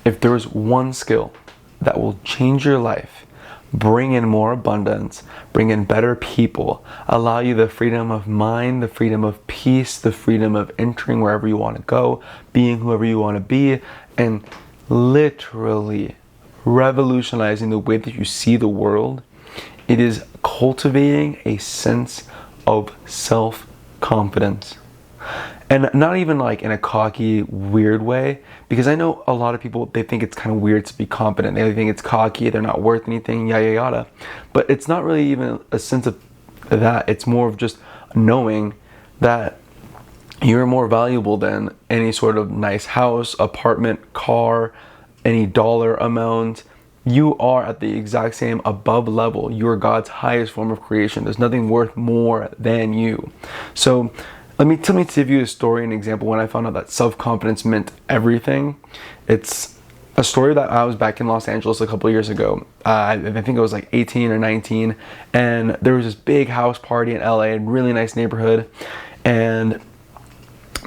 If there is one skill that will change your life, bring in more abundance, bring in better people, allow you the freedom of mind, the freedom of peace, the freedom of entering wherever you want to go, being whoever you want to be, and literally revolutionizing the way that you see the world, it is cultivating a sense of self-confidence. And not even like in a cocky, weird way, because I know a lot of people, they think it's kind of weird to be confident. They think it's cocky, they're not worth anything, yada yada. But it's not really even a sense of that. It's more of just knowing that you're more valuable than any sort of nice house, apartment, car, any dollar amount. You are at the exact same above level. You are God's highest form of creation. There's nothing worth more than you. So let me give you a story, an example when I found out that self-confidence meant everything. It's a story that I was back in Los Angeles a couple of years ago. I think I was like 18 or 19, and there was this big house party in LA, a really nice neighborhood, and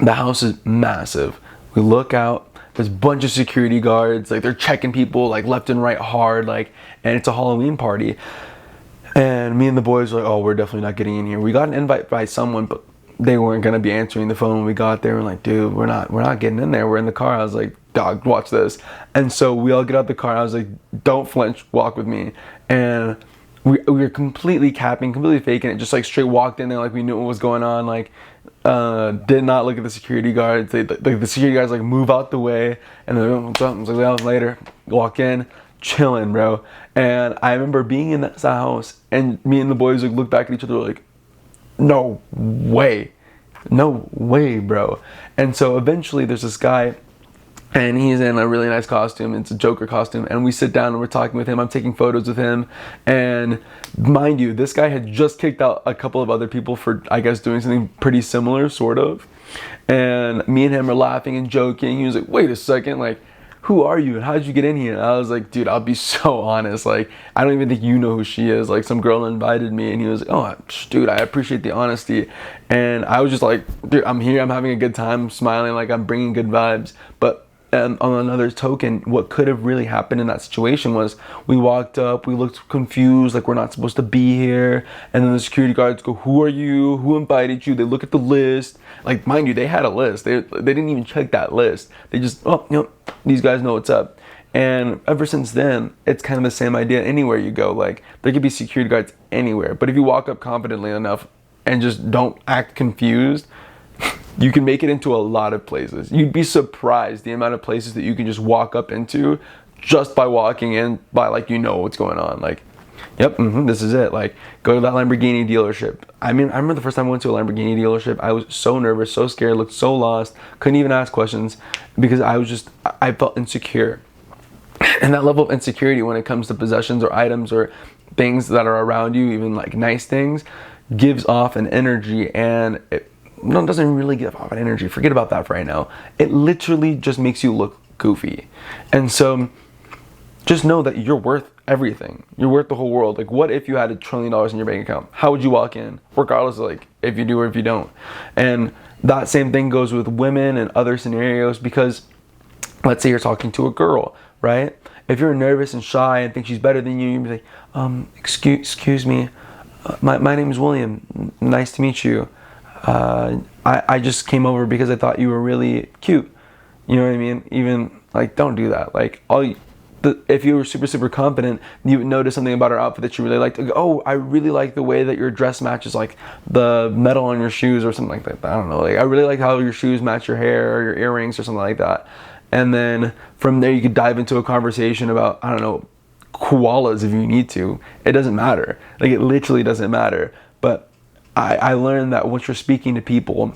the house is massive. We look out, there's a bunch of security guards, like they're checking people like left and right hard, like, and it's a Halloween party. And me and the boys were like, oh, we're definitely not getting in here. We got an invite by someone, but they weren't gonna be answering the phone when we got there. We're like, dude, we're not getting in there. We're in the car. I was like, dog, watch this. And so we all get out the car. I was like, don't flinch, walk with me. And we were completely capping, completely faking it. Just like straight walked in there like we knew what was going on. Like, did not look at the security guards. The security guards like move out the way, and then what's up? I was like, well, later. Walk in, chilling, bro. And I remember being in that house, and me and the boys like looked back at each other like, no way, bro. And so eventually there's this guy, and he's in a really nice costume. It's a Joker costume, and we sit down and we're talking with him. I'm taking photos with him, and mind you, this guy had just kicked out a couple of other people for, I guess, doing something pretty similar, sort of. And me and him are laughing and joking. He was like, wait a second, like, who are you and how did you get in here? And I was like, dude, I'll be so honest, like, I don't even think you know who she is. Like, some girl invited me. And he was like, oh, dude, I appreciate the honesty. And I was just like, dude, I'm here, I'm having a good time, I'm smiling, like I'm bringing good vibes. But on another token, what could have really happened in that situation was we walked up, we looked confused, like we're not supposed to be here. And then the security guards go, who are you? Who invited you? They look at the list. Like, mind you, they had a list. They didn't even check that list. They just, oh, you know, these guys know what's up. And ever since then, it's kind of the same idea anywhere you go. Like, there could be security guards anywhere. But if you walk up confidently enough and just don't act confused, you can make it into a lot of places. You'd be surprised the amount of places that you can just walk up into just by walking in, by like, you know what's going on. Like, yep, this is it. Like, go to that Lamborghini dealership. I mean, I remember the first time I went to a Lamborghini dealership, I was so nervous, so scared, looked so lost, couldn't even ask questions because I felt insecure. And that level of insecurity when it comes to possessions or items or things that are around you, even like nice things, gives off an energy, and it doesn't really give off an energy. Forget about that for right now. It literally just makes you look goofy. And so just know that you're worth everything. You're worth the whole world. Like, what if you had $1 trillion in your bank account? How would you walk in? Regardless of like if you do or if you don't. And that same thing goes with women and other scenarios, because let's say you're talking to a girl, right? If you're nervous and shy and think she's better than you, you'd be like, excuse me, my name is William. Nice to meet you. I just came over because I thought you were really cute. You know what I mean? Even like, don't do that. Like, if you were super confident, you would notice something about her outfit that you really liked. Like, oh, I really like the way that your dress matches like the metal on your shoes or something like that. I don't know. Like, I really like how your shoes match your hair or your earrings or something like that. And then from there you could dive into a conversation about, I don't know, koalas if you need to. It doesn't matter. Like, it literally doesn't matter. But I learned that once you're speaking to people,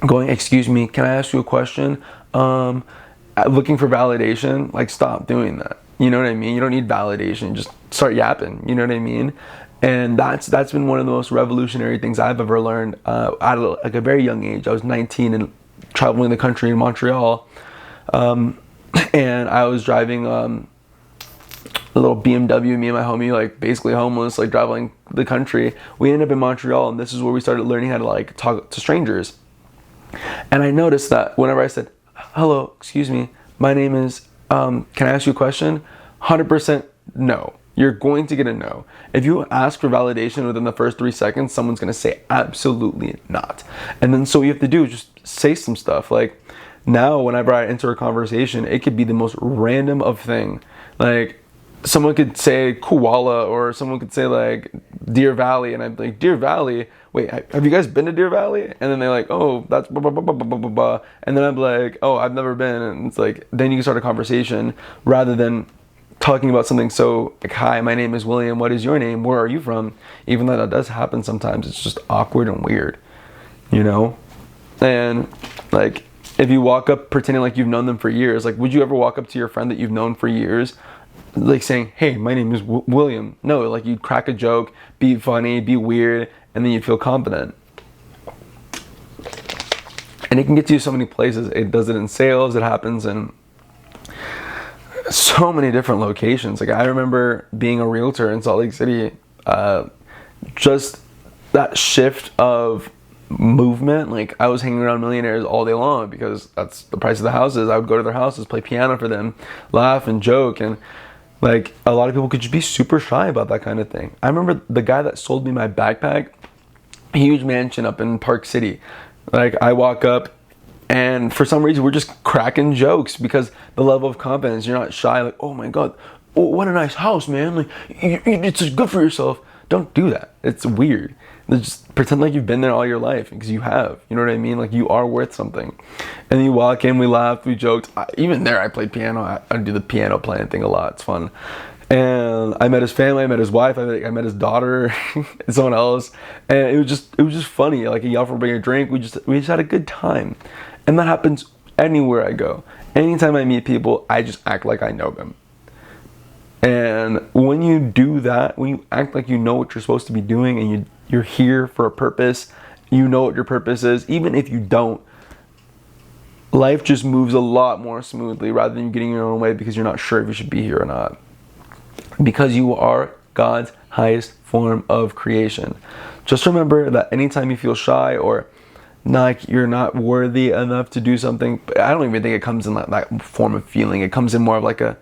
going, excuse me, can I ask you a question? Looking for validation, like, stop doing that. You know what I mean? You don't need validation. Just start yapping. You know what I mean? And that's been one of the most revolutionary things I've ever learned at like a very young age. I was 19 and traveling the country in Montreal, and I was driving a little BMW, me and my homie, like basically homeless, like traveling the country. We ended up in Montreal, and this is where we started learning how to like talk to strangers. And I noticed that whenever I said, hello, excuse me, my name is can I ask you a question? 100% no. You're going to get a no. If you ask for validation within the first 3 seconds, someone's going to say absolutely not. And then so what you have to do is just say some stuff. Like now, whenever I enter a conversation, it could be the most random of thing. Like someone could say koala, or someone could say like Deer Valley, and I'm like, Deer Valley? Wait, have you guys been to Deer Valley? And then they're like, oh, that's blah, blah, blah, blah, blah, blah, blah. And then I'm like, oh, I've never been. And it's like, then you can start a conversation rather than talking about something so like, hi, my name is William, what is your name, where are you from? Even though that does happen sometimes, it's just awkward and weird, you know? And like, if you walk up pretending like you've known them for years, like would you ever walk up to your friend that you've known for years like saying, hey, my name is William? No, like you'd crack a joke, be funny, be weird, and then you'd feel confident. And it can get you so many places. It does it in sales, it happens in so many different locations. Like I remember being a realtor in Salt Lake City, just that shift of movement. Like I was hanging around millionaires all day long because that's the price of the houses. I would go to their houses, play piano for them, laugh and joke, and like a lot of people could just be super shy about that kind of thing. I remember the guy that sold me my backpack, a huge mansion up in Park City. Like I walk up, and for some reason, we're just cracking jokes because the level of confidence, you're not shy. Like, oh my God, oh, what a nice house, man. Like, it's just good for yourself. Don't do that. It's weird. Just pretend like you've been there all your life because you have. You know what I mean? Like, you are worth something. And then you walk in, we laughed, we joked. Even there, I played piano. I do the piano playing thing a lot. It's fun. And I met his family, I met his wife, I met his daughter, and someone else. And it was just funny. Like, he offered to bring a drink. We just had a good time. And that happens anywhere I go. Anytime I meet people, I just act like I know them. And when you do that, when you act like you know what you're supposed to be doing and you're here for a purpose, you know what your purpose is, even if you don't, life just moves a lot more smoothly rather than you getting in your own way because you're not sure if you should be here or not. Because you are God's highest form of creation. Just remember that anytime you feel shy or like you're not worthy enough to do something, I don't even think it comes in that form of feeling. It comes in more of like a,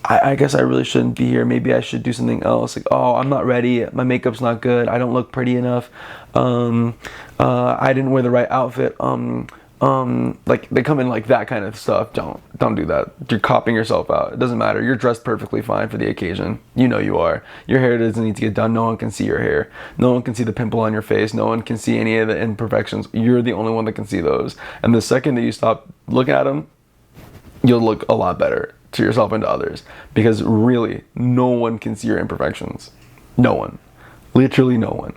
I guess I really shouldn't be here. Maybe I should do something else. Like, oh, I'm not ready. My makeup's not good. I don't look pretty enough. I didn't wear the right outfit. Like they come in like that kind of stuff. Don't do that. You're copying yourself out. It doesn't matter. You're dressed perfectly fine for the occasion. You know you are. Your hair doesn't need to get done. No one can see your hair. No one can see the pimple on your face. No one can see any of the imperfections. You're the only one that can see those. And the second that you stop looking at them, you'll look a lot better to yourself and to others. Because really, no one can see your imperfections. No one. Literally no one.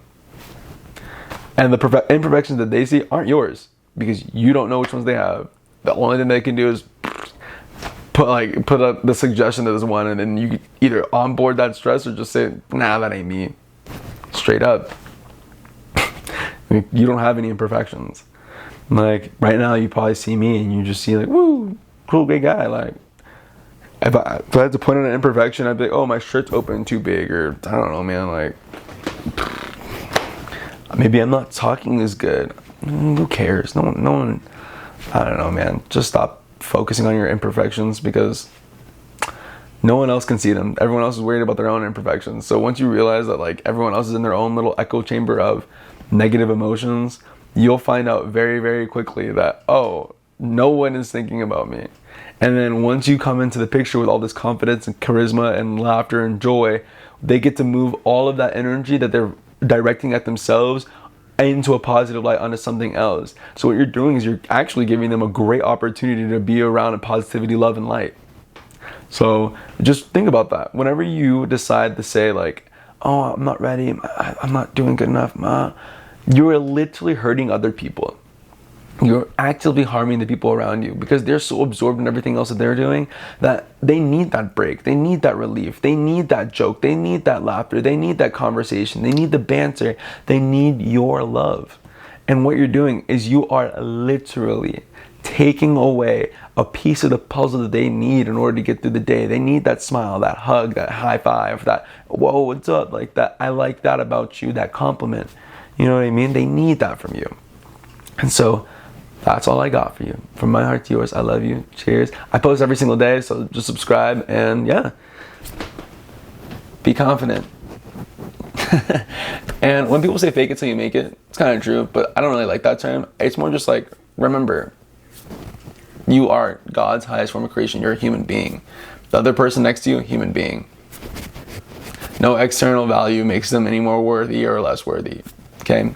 And the imperfections that they see aren't yours. Because you don't know which ones they have. The only thing they can do is put up the suggestion that there's one, and then you either onboard that stress or just say, nah, that ain't me. Straight up. You don't have any imperfections. Like right now you probably see me and you just see like, woo, cool, great guy. Like if I had to point out an imperfection, I'd be like, oh, my shirt's open too big, or I don't know, man, like maybe I'm not talking as good. Who cares? No one, I don't know, man. Just stop focusing on your imperfections because no one else can see them. Everyone else is worried about their own imperfections. So once you realize that like everyone else is in their own little echo chamber of negative emotions, you'll find out very, very quickly that, oh, no one is thinking about me. And then once you come into the picture with all this confidence and charisma and laughter and joy, they get to move all of that energy that they're directing at themselves into a positive light onto something else. So what you're doing is you're actually giving them a great opportunity to be around positivity, love, and light. So just think about that. Whenever you decide to say like, oh, I'm not ready, I'm not doing good enough, you're literally hurting other people. You're actively harming the people around you because they're so absorbed in everything else that they're doing that they need that break. They need that relief. They need that joke. They need that laughter. They need that conversation. They need the banter. They need your love. And what you're doing is you are literally taking away a piece of the puzzle that they need in order to get through the day. They need that smile, that hug, that high five, that, whoa, what's up? Like that, I like that about you, that compliment. You know what I mean? They need that from you. And so That's all I got for you. From my heart to yours, I love you. Cheers. I post every single day, so just subscribe and yeah, be confident. And when people say fake it till you make it, it's kind of true, but I don't really like that term. It's more just like, remember, you are God's highest form of creation. You're a human being. The other person next to you, human being. No external value makes them any more worthy or less worthy. Okay?